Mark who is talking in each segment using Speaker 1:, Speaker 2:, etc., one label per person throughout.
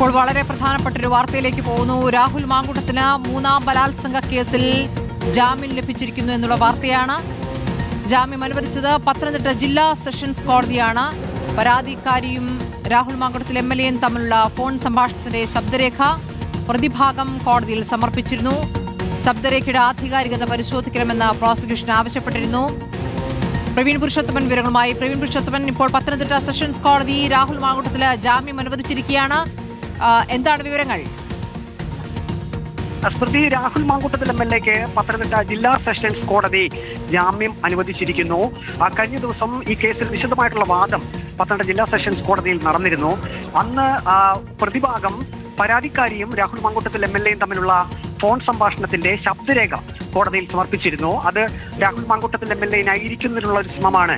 Speaker 1: ഇപ്പോൾ വളരെ പ്രധാനപ്പെട്ട ഒരു വാർത്തയിലേക്ക് പോകുന്നു. രാഹുൽ മാങ്കൂട്ടത്തിന് മൂന്നാം ബലാത്സംഗ കേസിൽ ജാമ്യം ലഭിച്ചിരിക്കുന്നു എന്നുള്ള വാർത്തയാണ്. ജാമ്യം അനുവദിച്ചത് പത്തനംതിട്ട ജില്ലാ സെഷൻസ് കോടതിയാണ്. പരാതിക്കാരിയും രാഹുൽ മാങ്കൂട്ടത്തിൽ MLAയും തമ്മിലുള്ള ഫോൺ സംഭാഷണത്തിന്റെ ശബ്ദരേഖ പ്രതിഭാഗം കോടതിയിൽ സമർപ്പിച്ചിരുന്നു. ശബ്ദരേഖയുടെ ആധികാരികത പരിശോധിക്കണമെന്ന് പ്രോസിക്യൂഷൻ ആവശ്യപ്പെട്ടിരുന്നു. പ്രവീൺ പുരുഷോത്തമൻ വിവരങ്ങളുമായി. പ്രവീൺ പുരുഷോത്തമൻ, ഇപ്പോൾ പത്തനംതിട്ട സെഷൻസ് കോടതി രാഹുൽ മാങ്കൂട്ടത്തിന് ജാമ്യം അനുവദിച്ചിരിക്കുകയാണ്. എന്താണ് വിവരങ്ങൾ?
Speaker 2: സ്മൃതി, രാഹുൽ മാങ്കൂട്ടത്തിൽ MLAക്ക് പത്തനംതിട്ട ജില്ലാ സെഷൻസ് കോടതി ജാമ്യം അനുവദിച്ചിരിക്കുന്നു. കഴിഞ്ഞ ദിവസം ഈ കേസിൽ വിശദമായിട്ടുള്ള വാദം പത്തനംതിട്ട ജില്ലാ സെഷൻസ് കോടതിയിൽ നടന്നിരുന്നു. അന്ന് പ്രതിഭാഗം പരാതിക്കാരിയും രാഹുൽ മാങ്കൂട്ടത്തിൽ MLAയും തമ്മിലുള്ള ഫോൺ സംഭാഷണത്തിന്റെ ശബ്ദരേഖ കോടതിയിൽ സമർപ്പിച്ചിരുന്നു. അത് രാഹുൽ മാങ്കൂട്ടത്തിൽ MLA ന്യായീകരിക്കുന്നതിനുള്ള ഒരു ശ്രമമാണ്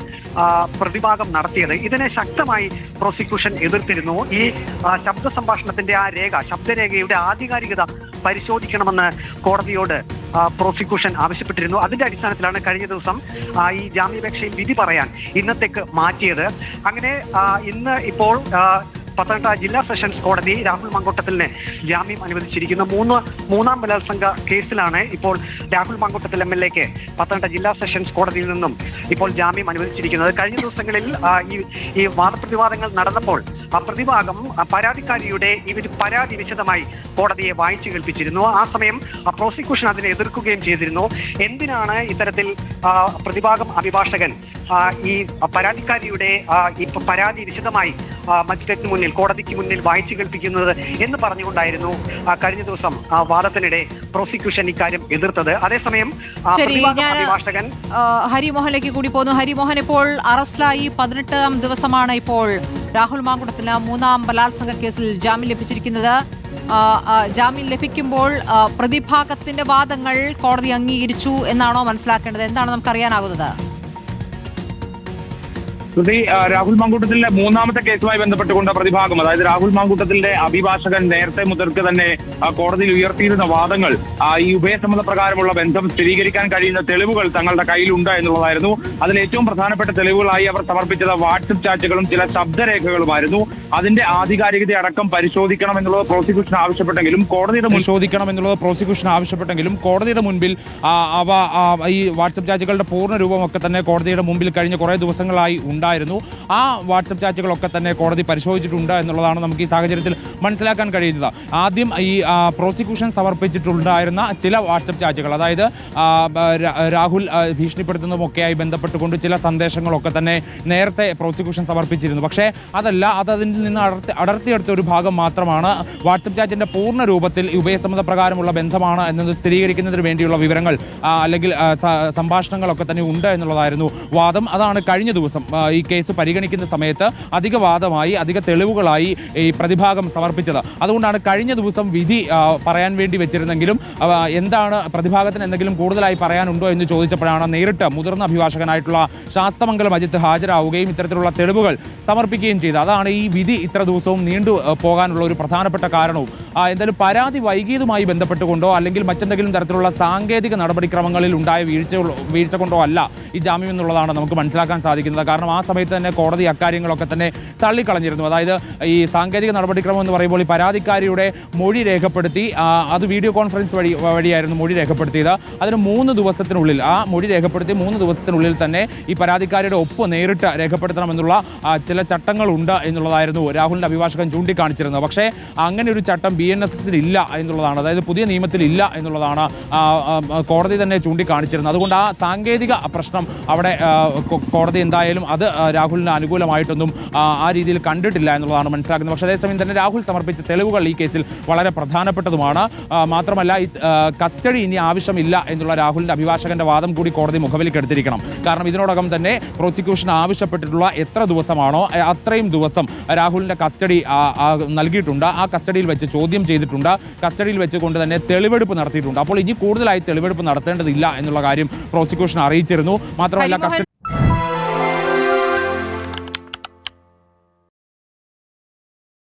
Speaker 2: പ്രതിഭാഗം നടത്തിയത്. ഇതിനെ ശക്തമായി പ്രോസിക്യൂഷൻ എതിർത്തിരുന്നു. ഈ ശബ്ദ സംഭാഷണത്തിന്റെ ശബ്ദരേഖയുടെ ആധികാരികത പരിശോധിക്കണമെന്ന് കോടതിയോട് പ്രോസിക്യൂഷൻ ആവശ്യപ്പെട്ടിരുന്നു. അതിന്റെ അടിസ്ഥാനത്തിലാണ് കഴിഞ്ഞ ദിവസം ഈ ജാമ്യാപേക്ഷയിൽ വിധി പറയാൻ ഇന്നത്തേക്ക് മാറ്റിയത്. അങ്ങനെ ഇന്ന് ഇപ്പോൾ പത്തനംതിട്ട ജില്ലാ സെഷൻസ് കോടതി രാഹുൽ മാങ്കൂട്ടത്തിന് ജാമ്യം അനുവദിച്ചിരിക്കുന്നു. മൂന്നാം ബലാത്സംഗ കേസിലാണ് ഇപ്പോൾ രാഹുൽ മാങ്കൂട്ടത്തിൽ MLAക്ക് പത്തനംതിട്ട ജില്ലാ സെഷൻസ് കോടതിയിൽ നിന്നും ഇപ്പോൾ ജാമ്യം അനുവദിച്ചിരിക്കുന്നത്. കഴിഞ്ഞ ദിവസങ്ങളിൽ ഈ വാദപ്രതിവാദങ്ങൾ നടന്നപ്പോൾ പ്രതിഭാഗം പരാതിക്കാരിയുടെ പരാതി വിശദമായി കോടതിയെ വായിച്ചു കേൾപ്പിച്ചിരുന്നു. ആ സമയം പ്രോസിക്യൂഷൻ അതിനെ എതിർക്കുകയും ചെയ്തിരുന്നു. എന്തിനാണ് ഇത്തരത്തിൽ പ്രതിഭാഗം അഭിഭാഷകൻ ഈ പരാതിക്കാരിയുടെ ഈ പരാതി വിശദമായി മജിസ്ട്രേറ്റിന് മുന്നിൽ കോടതിക്ക് മുന്നിൽ വായിച്ചു കേൾപ്പിക്കുന്നത് എന്ന് പറഞ്ഞുകൊണ്ടായിരുന്നു കഴിഞ്ഞ ദിവസം വാദത്തിനിടെ പ്രോസിക്യൂഷൻ ഇക്കാര്യം എതിർത്തത്. അതേസമയം അഭിഭാഷകൻ
Speaker 1: ഹരിമോഹനിലേക്ക് കൂടി പോകുന്നു. ഹരിമോഹൻ, ഇപ്പോൾ അറസ്റ്റിലായി 18ാം ദിവസമാണ് ഇപ്പോൾ രാഹുൽ മാങ്കൂട്ടത്തിന് മൂന്നാം ബലാത്സംഗ കേസിൽ ജാമ്യം ലഭിച്ചിരിക്കുന്നത്. ജാമ്യം ലഭിക്കുമ്പോൾ പ്രതിഭാഗത്തിന്റെ വാദങ്ങൾ കോടതി അംഗീകരിച്ചു എന്നാണോ മനസ്സിലാക്കേണ്ടത്? എന്താണ് നമുക്കറിയാനാകുന്നത്?
Speaker 3: രാഹുൽ മാങ്കൂട്ടത്തിലെ മൂന്നാമത്തെ കേസുമായി ബന്ധപ്പെട്ടുകൊണ്ട് പ്രതിഭാഗം, അതായത് രാഹുൽ മാങ്കൂട്ടത്തിന്റെ അഭിഭാഷകൻ നേരത്തെ മുതൽക്ക് തന്നെ കോടതിയിൽ ഉയർത്തിയിരുന്ന വാദങ്ങൾ ഈ ഉഭയസമ്മത പ്രകാരമുള്ള ബന്ധം സ്ഥിരീകരിക്കാൻ കഴിയുന്ന തെളിവുകൾ തങ്ങളുടെ കയ്യിലുണ്ട് എന്നുള്ളതായിരുന്നു. അതിൽ ഏറ്റവും പ്രധാനപ്പെട്ട തെളിവുകളായി അവർ സമർപ്പിച്ചത് വാട്സപ്പ് ചാറ്റുകളും ചില ശബ്ദരേഖകളുമായിരുന്നു. അതിന്റെ ആധികാരികത അടക്കം പരിശോധിക്കണം എന്നുള്ളത് പ്രോസിക്യൂഷൻ ആവശ്യപ്പെട്ടെങ്കിലും കോടതിയുടെ മുൻപിൽ അവ ഈ വാട്സപ്പ് ചാറ്റുകളുടെ പൂർണ്ണ രൂപമൊക്കെ തന്നെ കോടതിയുടെ മുമ്പിൽ കഴിഞ്ഞ കുറെ ദിവസങ്ങളായി ഉണ്ടായിരുന്നു. ആ വാട്സപ്പ് ചാറ്റുകളൊക്കെ തന്നെ കോടതി പരിശോധിച്ചിട്ടുണ്ട് എന്നുള്ളതാണ് നമുക്ക് ഈ സാഹചര്യത്തിൽ മനസ്സിലാക്കാൻ കഴിയുന്നത്. ആദ്യം ഈ പ്രോസിക്യൂഷൻ സമർപ്പിച്ചിട്ടുണ്ടായിരുന്ന ചില വാട്സപ്പ് ചാറ്റുകൾ, അതായത് രാഹുൽ ഭീഷണിപ്പെടുത്തുന്നതുമൊക്കെയായി ബന്ധപ്പെട്ടുകൊണ്ട് ചില സന്ദേശങ്ങളൊക്കെ തന്നെ നേരത്തെ പ്രോസിക്യൂഷൻ സമർപ്പിച്ചിരുന്നു. പക്ഷേ അതിൽ നിന്ന് അടർത്തിയെടുത്ത ഒരു ഭാഗം മാത്രമാണ് വാട്സപ്പ് ചാറ്റിന്റെ പൂർണ്ണ രൂപത്തിൽ ഉഭയസമ്മത പ്രകാരമുള്ള ബന്ധമാണ് എന്നത് സ്ഥിരീകരിക്കുന്നതിന് വേണ്ടിയുള്ള വിവരങ്ങൾ അല്ലെങ്കിൽ സംഭാഷണങ്ങളൊക്കെ തന്നെ ഉണ്ട് എന്നുള്ളതായിരുന്നു വാദം. അതാണ് കഴിഞ്ഞ ദിവസം ഈ കേസ് പരിഗണിക്കുന്ന സമയത്ത് അധിക വാദമായി, അധിക തെളിവുകളായി ഈ പ്രതിഭാഗം സമർപ്പിച്ചത്. അതുകൊണ്ടാണ് കഴിഞ്ഞ ദിവസം വിധി പറയാൻ വേണ്ടി വെച്ചിരുന്നെങ്കിലും എന്താണ് പ്രതിഭാഗത്തിന് എന്തെങ്കിലും കൂടുതലായി പറയാനുണ്ടോ എന്ന് ചോദിച്ചപ്പോഴാണ് നേരിട്ട് മുതിർന്ന അഭിഭാഷകനായിട്ടുള്ള ശാസ്തമംഗലം അജിത്ത് ഹാജരാവുകയും ഇത്തരത്തിലുള്ള തെളിവുകൾ സമർപ്പിക്കുകയും ചെയ്തത്. അതാണ് ഈ വിധി ഇത്ര ദിവസവും നീണ്ടു പോകാനുള്ള ഒരു പ്രധാനപ്പെട്ട കാരണവും. എന്തായാലും പരാതി വൈകിയതുമായി ബന്ധപ്പെട്ടുകൊണ്ടോ അല്ലെങ്കിൽ മറ്റെന്തെങ്കിലും തരത്തിലുള്ള സാങ്കേതിക നടപടിക്രമങ്ങളിൽ ഉണ്ടായ വീഴ്ച കൊണ്ടോ അല്ല ഈ ജാമ്യം എന്നുള്ളതാണ് നമുക്ക് മനസ്സിലാക്കാൻ സാധിക്കുന്നത്. കാരണം ആ സമയത്ത് തന്നെ കോടതി അക്കാര്യങ്ങളൊക്കെ തന്നെ തള്ളിക്കളഞ്ഞിരുന്നു. അതായത് ഈ സാങ്കേതിക നടപടിക്രമം എന്ന് പറയുമ്പോൾ ഈ പരാതിക്കാരിയുടെ മൊഴി രേഖപ്പെടുത്തി, അത് വീഡിയോ കോൺഫറൻസ് വഴിയായിരുന്നു മൊഴി രേഖപ്പെടുത്തിയത്. അതിന് 3 ദിവസത്തിനുള്ളിൽ ആ മൊഴി രേഖപ്പെടുത്തി 3 ദിവസത്തിനുള്ളിൽ തന്നെ ഈ പരാതിക്കാരിയുടെ ഒപ്പ് നേരിട്ട് രേഖപ്പെടുത്തണമെന്നുള്ള ചില ചട്ടങ്ങളുണ്ട് എന്നുള്ളതായിരുന്നു രാഹുലിന്റെ അഭിഭാഷകൻ ചൂണ്ടിക്കാണിച്ചിരുന്നത്. പക്ഷേ അങ്ങനെ ഒരു ചട്ടം BNSS ഇല്ല എന്നുള്ളതാണ്, അതായത് പുതിയ നിയമത്തിൽ ഇല്ല എന്നുള്ളതാണ് കോടതി തന്നെ ചൂണ്ടിക്കാണിച്ചിരുന്നത്. അതുകൊണ്ട് ആ സാങ്കേതിക പ്രശ്നം അവിടെ കോടതി എന്തായാലും അത് രാഹുലിന് അനുകൂലമായിട്ടൊന്നും ആ രീതിയിൽ കണ്ടിട്ടില്ല എന്നുള്ളതാണ് മനസ്സിലാക്കുന്നത്. പക്ഷേ അതേസമയം തന്നെ രാഹുൽ സമർപ്പിച്ച തെളിവുകൾ ഈ കേസിൽ വളരെ പ്രധാനപ്പെട്ടതുമാണ്. മാത്രമല്ല കസ്റ്റഡി ഇനി ആവശ്യമില്ല എന്നുള്ള രാഹുലിന്റെ അഭിഭാഷകന്റെ വാദം കൂടി കോടതി മുഖവിലേക്കെടുത്തിരിക്കണം. കാരണം ഇതിനോടകം തന്നെ പ്രോസിക്യൂഷൻ ആവശ്യപ്പെട്ടിട്ടുള്ള എത്ര ദിവസമാണോ അത്രയും ദിവസം രാഹുലിന്റെ കസ്റ്റഡി നൽകിയിട്ടുണ്ട്. ആ കസ്റ്റഡിയിൽ വെച്ച് ചോദ്യം ചെയ്തിട്ടുണ്ട്, കസ്റ്റഡിയിൽ വെച്ചുകൊണ്ട് തന്നെ തെളിവെടുപ്പ് നടത്തിയിട്ടുണ്ട്. അപ്പോൾ ഇനി കൂടുതലായി തെളിവെടുപ്പ് നടത്തേണ്ടതില്ല എന്നുള്ള കാര്യം പ്രോസിക്യൂഷൻ അറിയിച്ചിരുന്നു. മാത്രമല്ല